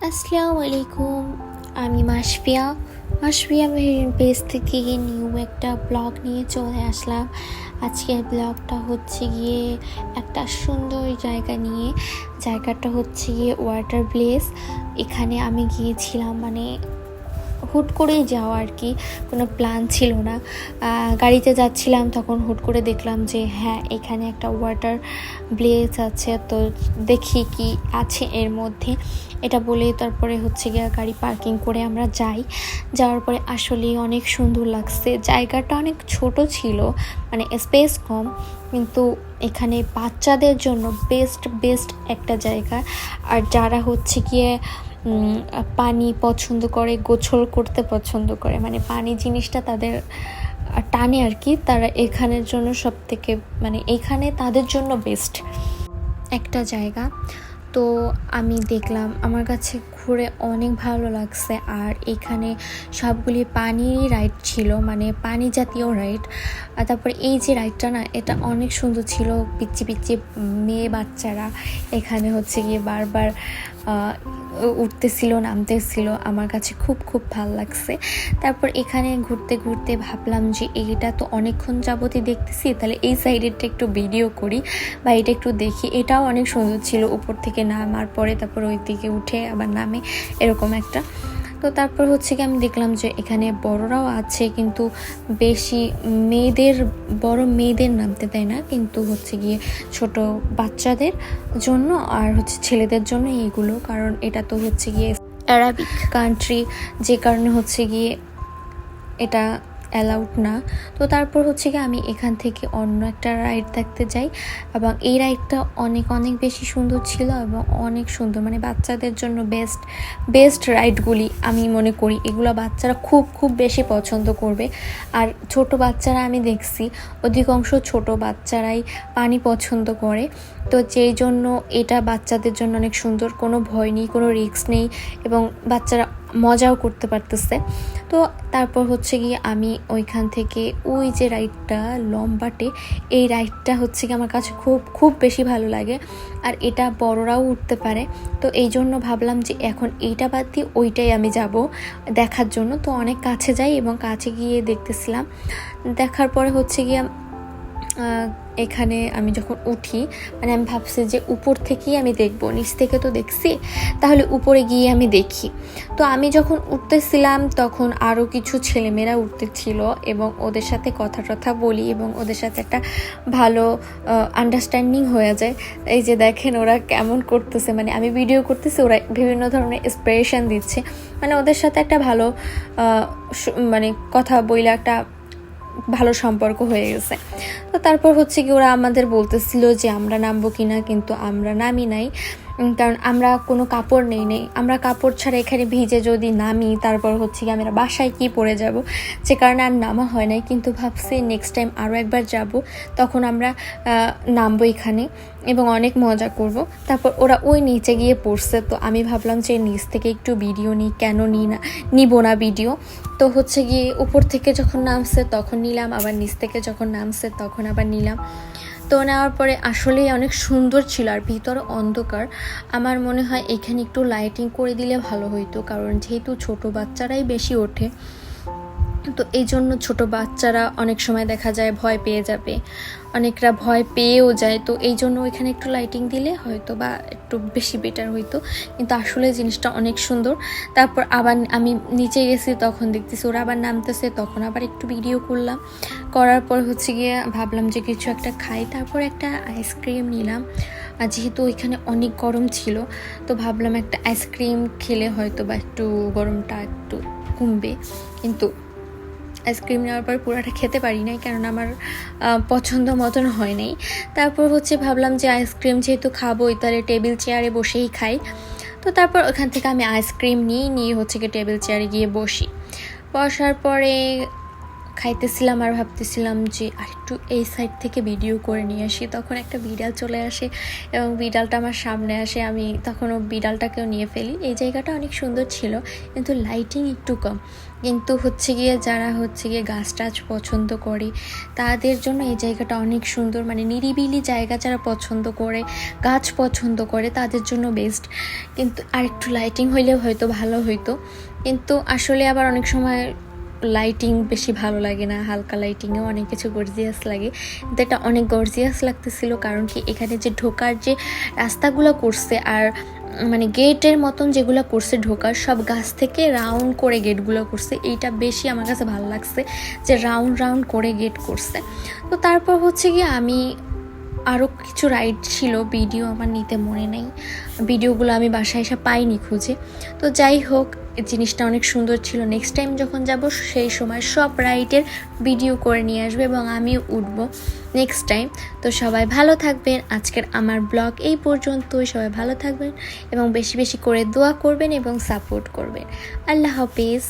আসসালামু আলাইকুম। আমি মাসফিয়া মেহরিন পেজ থেকে নিউ একটা ব্লগ নিয়ে চলে আসলাম। আজকের ব্লগটা হচ্ছে গিয়ে একটা সুন্দর জায়গা নিয়ে। জায়গাটা হচ্ছে গিয়ে ওয়াটার প্লেস। এখানে আমি গিয়েছিলাম হুট করেই যাওয়া আর কি, কোনো প্ল্যান ছিল না। গাড়িতে যাচ্ছিলাম, তখন হুট করে দেখলাম যে হ্যাঁ, এখানে একটা ওয়াটার প্লেস আছে, তো দেখি কি আছে এর মধ্যে। এটা বলেই তারপরে হচ্ছে গিয়ে গাড়ি পার্কিং করে আমরা যাওয়ার পরে আসলেই অনেক সুন্দর লাগছে। জায়গাটা অনেক ছোট ছিল, স্পেস কম, কিন্তু এখানে বাচ্চাদের জন্য বেস্ট একটা জায়গা। আর যারা হচ্ছে গিয়ে পানি পছন্দ করে, গোসল করতে পছন্দ করে, পানি জিনিসটা তাদের টানে আর কি, তারা এখানের জন্য এখানে তাদের জন্য বেস্ট একটা জায়গা। তো আমি দেখলাম, আমার কাছে ঘুরে অনেক ভালো লাগছে। আর এখানে সবগুলি পানিরই রাইড ছিল, পানি জাতীয় রাইড। আর তারপর এই যে রাইডটা না, এটা অনেক সুন্দর ছিল। পিচ্ছি পিচ্ছি মেয়ে বাচ্চারা এখানে হচ্ছে গিয়ে বারবার উঠতেছিল, নামতেছিল। আমার কাছে খুব ভালো লাগছে। তারপর এখানে ঘুরতে ঘুরতে ভাবলাম যে এইটা তো অনেকক্ষণ যাবতই দেখতেছি, তাহলে এই সাইডেরটা একটু ভিডিও করি বা এটা একটু দেখি। এটাও অনেক সুন্দর ছিল, উপর থেকে নামার পরে তারপর ওই দিকে উঠে আবার নামে, এরকম একটা। তো তারপর হচ্ছে কি আমি দেখলাম যে এখানে বড়রাও আছে, কিন্তু বেশি বড় মেয়েদের নামতে দেয় না, কিন্তু হচ্ছে গিয়ে ছোট বাচ্চাদের জন্য আর হচ্ছে ছেলেদের জন্য এইগুলো। কারণ এটা তো হচ্ছে গিয়ে অ্যারাবিক কান্ট্রি, যে কারণে হচ্ছে গিয়ে এটা অ্যালাউড না। তো তারপর হচ্ছে কি আমি এখান থেকে অন্য একটা রাইড দেখতে যাই, এবং এই রাইডটা অনেক বেশি সুন্দর ছিল এবং অনেক সুন্দর, বাচ্চাদের জন্য বেস্ট রাইডগুলি আমি মনে করি। এগুলো বাচ্চারা খুব বেশি পছন্দ করবে। আর ছোট বাচ্চারা আমি দেখছি অধিকাংশ ছোট বাচ্চারাই পানি পছন্দ করে, তো যেই জন্য এটা বাচ্চাদের জন্য অনেক সুন্দর। কোনো ভয় নেই, কোনো রিস্ক নেই, এবং বাচ্চারা মজাও করতে পারতেছে। তো তারপর হচ্ছে গিয়ে আমি ওইখান থেকে ওই যে রাইডটা লম্বাটে, এই রাইডটা হচ্ছে কি আমার কাছে খুব বেশি ভালো লাগে। আর এটা বড়রাও উঠতে পারে, তো এই জন্য ভাবলাম যে এখন এইটা বাদ দিয়ে ওইটাই আমি যাব দেখার জন্য। তো অনেক কাছে যাই এবং কাছে গিয়ে দেখতেছিলাম। দেখার পরে হচ্ছে গিয়ে এখানে আমি যখন উঠি, আমি ভাবছি যে উপর থেকেই আমি দেখব, নিচ থেকে তো দেখছি, তাহলে উপরে গিয়ে আমি দেখি। তো আমি যখন উঠতেছিলাম তখন আরও কিছু ছেলেমেয়েরা উঠতেছিল, এবং ওদের সাথে কথা বলি এবং ওদের সাথে একটা ভালো আন্ডারস্ট্যান্ডিং হয়ে যায়। এই যে দেখেন ওরা কেমন করতেছে, আমি ভিডিও করতেছি, ওরা বিভিন্ন ধরনের এক্সপ্রেশন দিচ্ছে, ওদের সাথে একটা ভালো কথা বইলে একটা ভালো সম্পর্ক হয়ে গেছে। তো তারপর হচ্ছে কি ওরা আমাদের বলতেছিল যে আমরা নামবো কিনা, কিন্তু আমরা নামি নাই, কারণ আমরা কোনো কাপড় নেই। আমরা কাপড় ছাড়া এখানে ভিজে যদি নামি, তারপর হচ্ছে কি আমরা বাসায় কি পরে যাব, যে কারণে আর নামা হয় নাই। কিন্তু ভাবছি নেক্সট টাইম আরও একবার যাব, তখন আমরা নামবো এখানে এবং অনেক মজা করব। তারপর ওরা ওই নিচে গিয়ে পড়ছে, তো আমি ভাবলাম যে নিচ থেকে একটু ভিডিও নিই, কেন নিব না ভিডিও। তো হচ্ছে গিয়ে উপর থেকে যখন নামছে তখন নিলাম, আবার নিচ থেকে যখন নামছে তখন আবার নিলাম। তো নেওয়ার পরে আসলেই অনেক সুন্দর ছিল, আর ভিতরে অন্ধকার। আমার মনে হয় এখানে একটু লাইটিং করে দিলে ভালো হইতো, কারণ যেহেতু ছোট বাচ্চারাই বেশি ওঠে, তো এই জন্য ছোট বাচ্চারা অনেক সময় দেখা যায় ভয় পেয়ে যাবে, অনেকরা ভয় পেয়েও যায়। তো এই জন্য ওইখানে একটু লাইটিং দিলে হয়তো বা একটু বেশি বেটার হইতো, কিন্তু আসলে জিনিসটা অনেক সুন্দর। তারপর আবার আমি নিচে গেছি, তখন দেখতেছি ওরা আবার নামতেছে, তখন আবার একটু ভিডিও করলাম। করার পর হচ্ছে গিয়ে ভাবলাম যে কিছু একটা খাই, তারপর একটা আইসক্রিম নিলাম। আর যেহেতু ওইখানে অনেক গরম ছিল, তো ভাবলাম একটা আইসক্রিম খেলে হয়তো বা একটু গরমটা একটু কমবে, কিন্তু আইসক্রিম নেওয়ার পর পুরোটা খেতে পারি নাই, কারণ আমার পছন্দ মতন হয় নাই। তারপর হচ্ছে ভাবলাম যে আইসক্রিম যেহেতু খাবোই, তাহলে টেবিল চেয়ারে বসেই খাই। তো তারপর ওখান থেকে আমি আইসক্রিম নিয়ে হচ্ছে কি টেবিল চেয়ারে গিয়ে বসার পরে খাইতেছিলাম আর ভাবতেছিলাম যে আরেকটু এই সাইড থেকে ভিডিও করে নিয়ে আসি, তখন একটা বিড়াল চলে আসে এবং বিড়ালটা আমার সামনে আসে, আমি তখনও বিড়ালটাকেও নিয়ে ফেলি। এই জায়গাটা অনেক সুন্দর ছিল কিন্তু লাইটিং একটু কম, কিন্তু হচ্ছে গিয়ে যারা হচ্ছে গিয়ে গাছ টাছ পছন্দ করে তাদের জন্য এই জায়গাটা অনেক সুন্দর, মানে নিরিবিলি জায়গা যারা পছন্দ করে, গাছ পছন্দ করে তাদের জন্য বেস্ট। কিন্তু আরেকটু লাইটিং হইলেও হয়তো ভালো হইতো, কিন্তু আসলে আবার অনেক সময় লাইটিং বেশি ভালো লাগে না, হালকা লাইটিংয়েও অনেক কিছু গর্জিয়াস লাগে। কিন্তু এটা অনেক গর্জিয়াস লাগতেছিল, কারণ কি এখানে যে ঢোকার যে রাস্তাগুলো করছে আর মানে গেটের মতন যেগুলো করছে ঢোকার, সব গাছ থেকে রাউন্ড করে গেটগুলো করছে, এইটা বেশি আমার কাছে ভালো লাগছে যে রাউন্ড রাউন্ড করে গেট করছে। তো তারপর হচ্ছে কি আমি আরও কিছু রাইড ছিল, ভিডিও আমার নিতে মনে নেই, ভিডিওগুলো আমি বাসায় এসে পাইনি খুঁজে। তো যাই হোক, জিনিসটা অনেক সুন্দর ছিল। নেক্সট টাইম যখন যাব সেই সময় সব রাইডের ভিডিও করে নিয়ে আসবে এবং আমিও উঠবো নেক্সট টাইম। তো সবাই ভালো থাকবেন, আজকের আমার ব্লগ এই পর্যন্তই। সবাই ভালো থাকবেন এবং বেশি বেশি করে দোয়া করবেন এবং সাপোর্ট করবেন। আল্লাহ হাফিজ।